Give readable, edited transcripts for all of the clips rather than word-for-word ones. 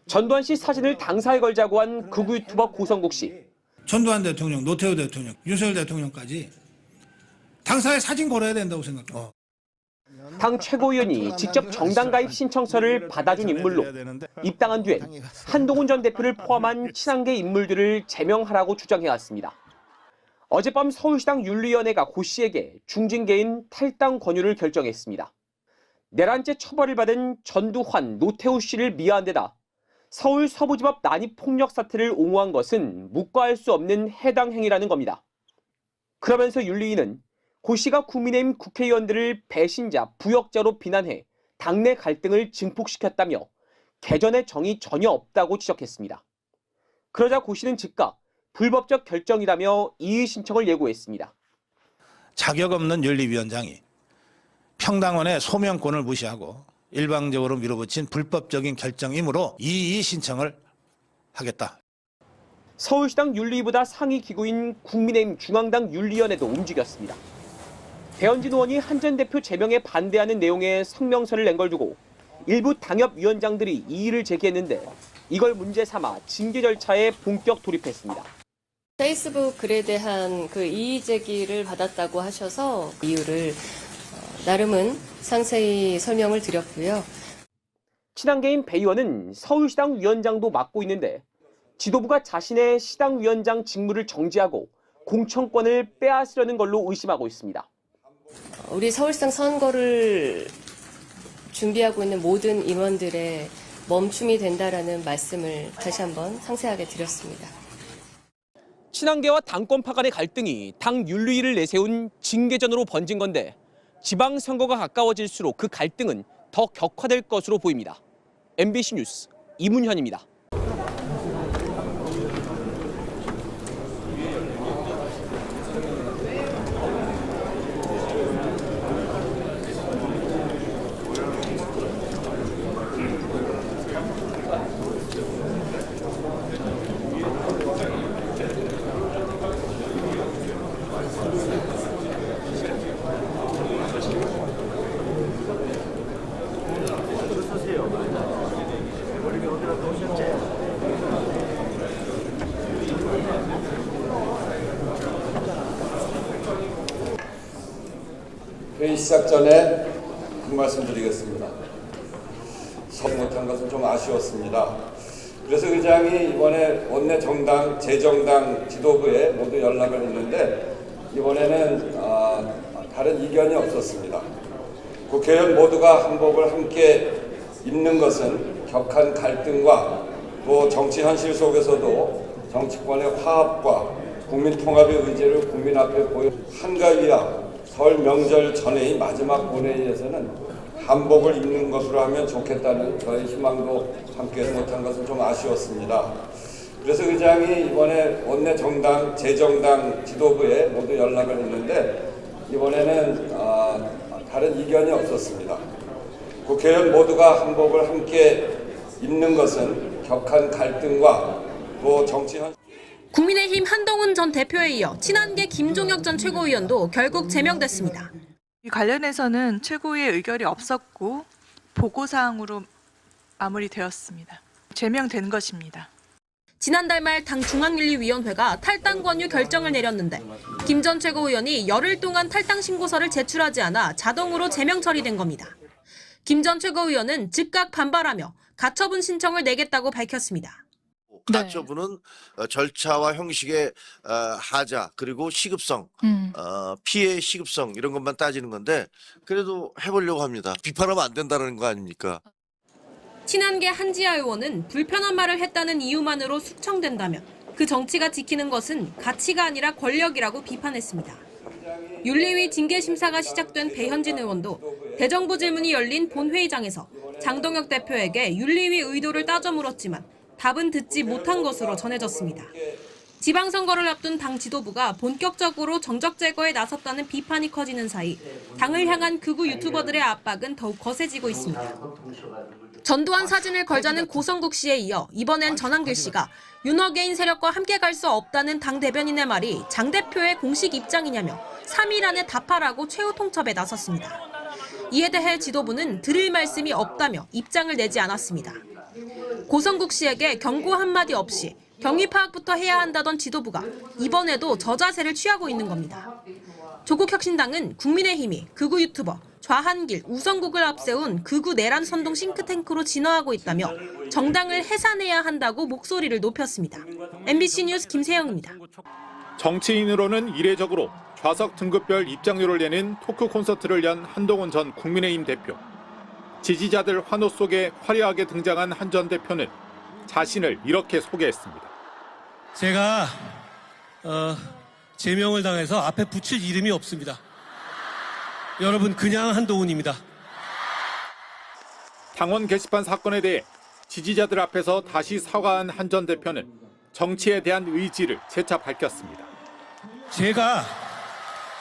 전두환 씨 사진을 당사에 걸자고 한 극우 유튜버 고성국 씨. 전두환 대통령, 노태우 대통령, 윤석열 대통령까지 당사에 사진 걸어야 된다고 생각해요. 당 최고위원이 직접 정당 가입 신청서를 받아준 인물로 입당한 뒤엔 한동훈 전 대표를 포함한 친한계 인물들을 제명하라고 주장해왔습니다. 어젯밤 서울시당 윤리위원회가 고 씨에게 중징계인 탈당 권유를 결정했습니다. 11째 처벌을 받은 전두환, 노태우 씨를 미화한 데다 서울 서부지법 난입폭력 사태를 옹호한 것은 묵과할 수 없는 해당 행위라는 겁니다. 그러면서 윤리위는 고 씨가 국민의힘 국회의원들을 배신자, 부역자로 비난해 당내 갈등을 증폭시켰다며 개전의 정의 전혀 없다고 지적했습니다. 그러자 고 씨는 즉각 불법적 결정이라며 이의 신청을 예고했습니다. 자격 없는 윤리위원장이 평당원의 소명권을 무시하고 일방적으로 밀어붙인 불법적인 결정이므로 이의 신청을 하겠다. 서울시당 윤리위보다 상위 기구인 국민의힘 중앙당 윤리위원회도 움직였습니다. 배현진 의원이 한 전 대표 제명에 반대하는 내용의 성명서를 낸 걸 두고 일부 당협위원장들이 이의를 제기했는데 이걸 문제 삼아 징계 절차에 본격 돌입했습니다. 페이스북 글에 대한 그 이의 제기를 받았다고 하셔서 이유를 나름은 상세히 설명을 드렸고요. 친한계인 배 의원은 서울시당 위원장도 맡고 있는데 지도부가 자신의 시당 위원장 직무를 정지하고 공천권을 빼앗으려는 걸로 의심하고 있습니다. 우리 서울시당 선거를 준비하고 있는 모든 임원들의 멈춤이 된다라는 말씀을 다시 한번 상세하게 드렸습니다. 친한계와 당권파 간의 갈등이 당 윤리위를 내세운 징계전으로 번진 건데 지방선거가 가까워질수록 그 갈등은 더 격화될 것으로 보입니다. MBC 뉴스 이문현입니다. 회의 시작 전에 한 말씀 드리겠습니다. 서 못한 것은 좀 아쉬웠습니다. 그래서 의장이 이번에 원내 정당, 재정당 지도부에 모두 연락을 했는데 이번에는 다른 이견이 없었습니다. 국회의원 모두가 한복을 함께 입는 것은 격한 갈등과 또 정치 현실 속에서도 정치권의 화합과 국민 통합의 의지를 국민 앞에 보여 한가위와 설 명절 전의 마지막 본회의에서는 한복을 입는 것으로 하면 좋겠다는 저의 희망도 함께 못한 것은 좀 아쉬웠습니다. 그래서 의장이 이번에 원내 정당, 재정당 지도부에 모두 연락을 했는데 이번에는 다른 이견이 없었습니다. 국회의원 모두가 한복을 함께 입는 것은 격한 갈등과 또 정치 현실 국민의힘 한동훈 전 대표에 이어 친한계 김종혁 전 최고위원도 결국 제명됐습니다. 이 관련해서는 최고위의 의결이 없었고 보고사항으로 마무리되었습니다. 제명된 것입니다. 지난달 말 당 중앙윤리위원회가 탈당 권유 결정을 내렸는데 김 전 최고위원이 열흘 동안 탈당 신고서를 제출하지 않아 자동으로 제명 처리된 겁니다. 김 전 최고위원은 즉각 반발하며 가처분 신청을 내겠다고 밝혔습니다. 가처분은 절차와 형식의 하자 그리고 시급성, 피해 시급성 이런 것만 따지는 건데 그래도 해보려고 합니다. 비판하면 안 된다는 거 아닙니까? 친한계 한지아 의원은 불편한 말을 했다는 이유만으로 숙청된다면 그 정치가 지키는 것은 가치가 아니라 권력이라고 비판했습니다. 윤리위 징계심사가 시작된 배현진 의원도 대정부 질문이 열린 본회의장에서 장동혁 대표에게 윤리위 의도를 따져 물었지만 답은 듣지 못한 것으로 전해졌습니다. 지방선거를 앞둔 당 지도부가 본격적으로 정적 제거에 나섰다는 비판이 커지는 사이 당을 향한 극우 유튜버들의 압박은 더욱 거세지고 있습니다. 전두환 사진을 걸자는 고성국 씨에 이어 이번엔 전한길 씨가 윤어게인 세력과 함께 갈 수 없다는 당 대변인의 말이 장 대표의 공식 입장이냐며 3일 안에 답하라고 최후 통첩에 나섰습니다. 이에 대해 지도부는 드릴 말씀이 없다며 입장을 내지 않았습니다. 고성국 씨에게 경고 한마디 없이 경위 파악부터 해야 한다던 지도부가 이번에도 저자세를 취하고 있는 겁니다. 조국혁신당은 국민의힘이 극우 유튜버 좌한길, 우성국을 앞세운 극우 내란 선동 싱크탱크로 진화하고 있다며 정당을 해산해야 한다고 목소리를 높였습니다. MBC 뉴스 김세영입니다. 정치인으로는 이례적으로 좌석 등급별 입장료를 내는 토크 콘서트를 연 한동훈 전 국민의힘 대표. 지지자들 환호 속에 화려하게 등장한 한 전 대표는 자신을 이렇게 소개했습니다. 제가 제명을 당해서 앞에 붙일 이름이 없습니다. 여러분 그냥 한동훈입니다. 당원 게시판 사건에 대해 지지자들 앞에서 다시 사과한 한 전 대표는 정치에 대한 의지를 재차 밝혔습니다. 제가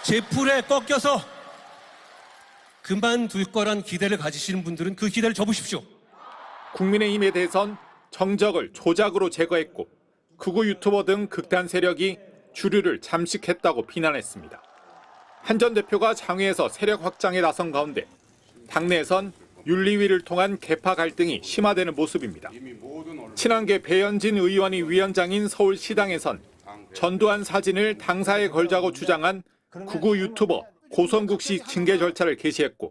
제 풀에 꺾여서 그만둘 거란 기대를 가지시는 분들은 그 기대를 접으십시오. 국민의힘에 대해선 정적을 조작으로 제거했고 극우 유튜버 등 극단 세력이 주류를 잠식했다고 비난했습니다. 한 전 대표가 장외에서 세력 확장에 나선 가운데 당내에선 윤리위를 통한 계파 갈등이 심화되는 모습입니다. 친한계 배현진 의원이 위원장인 서울시당에선 전두환 사진을 당사에 걸자고 주장한 극우 유튜버 고성국 씨 징계 절차를 개시했고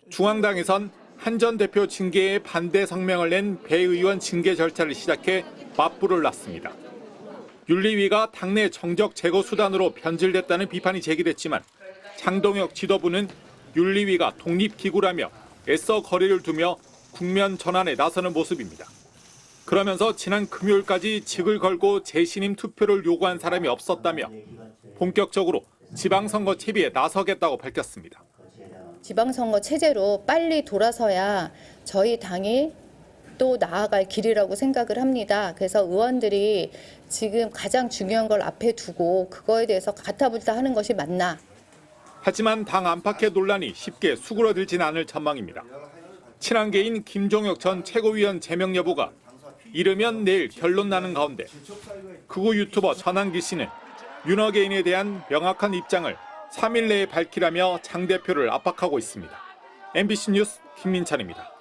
중앙당에선 한 전 대표 징계에 반대 성명을 낸 배 의원 징계 절차를 시작해 맞불을 놨습니다. 윤리위가 당내 정적 제거 수단으로 변질됐다는 비판이 제기됐지만 장동혁 지도부는 윤리위가 독립기구라며 애써 거리를 두며 국면 전환에 나서는 모습입니다. 그러면서 지난 금요일까지 직을 걸고 재신임 투표를 요구한 사람이 없었다며 본격적으로 지방선거 채비에 나서겠다고 밝혔습니다. 지방선거 체제로 빨리 돌아서야 저희 당이 또 나아갈 길이라고 생각을 합니다. 그래서 의원들이 지금 가장 중요한 걸 앞에 두고 그거에 대해서 가타부타 하는 것이 맞나. 하지만 당 안팎의 논란이 쉽게 수그러들진 않을 전망입니다. 친한계인 김종혁 전 최고위원 제명 여부가 이르면 내일 결론 나는 가운데 극우 유튜버 전한기 씨는 윤어게인에 대한 명확한 입장을 3일 내에 밝히라며 장 대표를 압박하고 있습니다. MBC 뉴스 김민찬입니다.